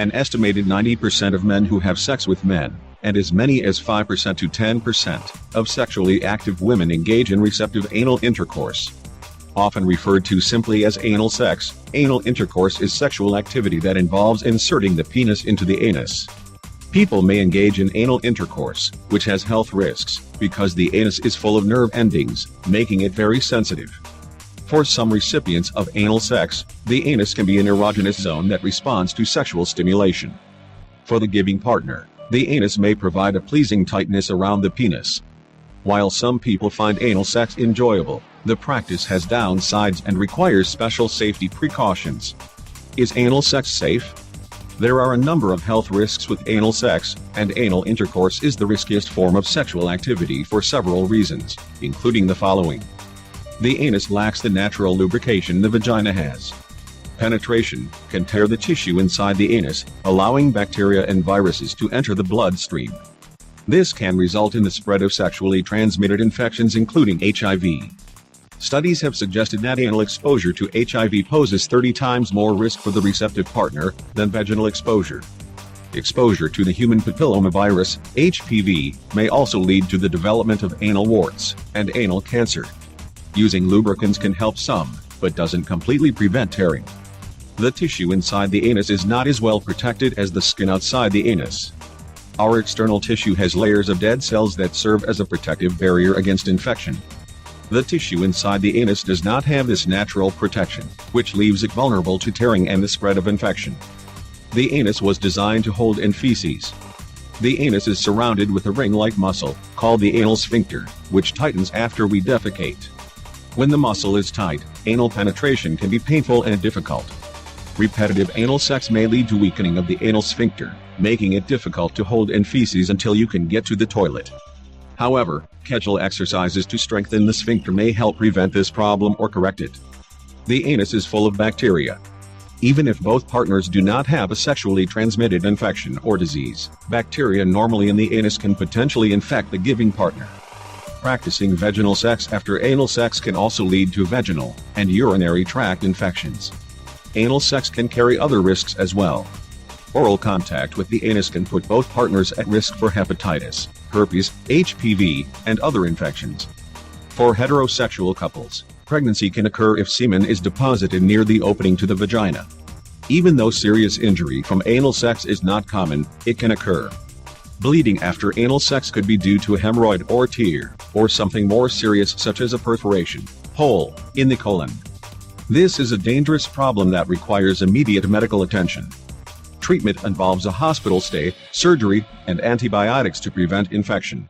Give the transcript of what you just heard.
An estimated 90% of men who have sex with men, and as many as 5% to 10% of sexually active women engage in receptive anal intercourse. Often referred to simply as anal sex, anal intercourse is sexual activity that involves inserting the penis into the anus. People may engage in anal intercourse, which has health risks, because the anus is full of nerve endings, making it very sensitive. For some recipients of anal sex, the anus can be an erogenous zone that responds to sexual stimulation. For the giving partner, the anus may provide a pleasing tightness around the penis. While some people find anal sex enjoyable, the practice has downsides and requires special safety precautions. Is anal sex safe? There are a number of health risks with anal sex, and anal intercourse is the riskiest form of sexual activity for several reasons, including the following. The anus lacks the natural lubrication the vagina has. Penetration can tear the tissue inside the anus, allowing bacteria and viruses to enter the bloodstream. This can result in the spread of sexually transmitted infections including HIV. Studies have suggested that anal exposure to HIV poses 30 times more risk for the receptive partner than vaginal exposure. Exposure to the human papillomavirus, HPV, may also lead to the development of anal warts and anal cancer. Using lubricants can help some, but doesn't completely prevent tearing. The tissue inside the anus is not as well protected as the skin outside the anus. Our external tissue has layers of dead cells that serve as a protective barrier against infection. The tissue inside the anus does not have this natural protection, which leaves it vulnerable to tearing and the spread of infection. The anus was designed to hold in feces. The anus is surrounded with a ring-like muscle, called the anal sphincter, which tightens after we defecate. When the muscle is tight, anal penetration can be painful and difficult. Repetitive anal sex may lead to weakening of the anal sphincter, making it difficult to hold in feces until you can get to the toilet. However, Kegel exercises to strengthen the sphincter may help prevent this problem or correct it. The anus is full of bacteria. Even if both partners do not have a sexually transmitted infection or disease, bacteria normally in the anus can potentially infect the giving partner. Practicing vaginal sex after anal sex can also lead to vaginal and urinary tract infections. Anal sex can carry other risks as well. Oral contact with the anus can put both partners at risk for hepatitis, herpes, HPV, and other infections. For heterosexual couples, pregnancy can occur if semen is deposited near the opening to the vagina. Even though serious injury from anal sex is not common, it can occur. Bleeding after anal sex could be due to a hemorrhoid or tear, or something more serious such as a perforation, hole, in the colon. This is a dangerous problem that requires immediate medical attention. Treatment involves a hospital stay, surgery, and antibiotics to prevent infection.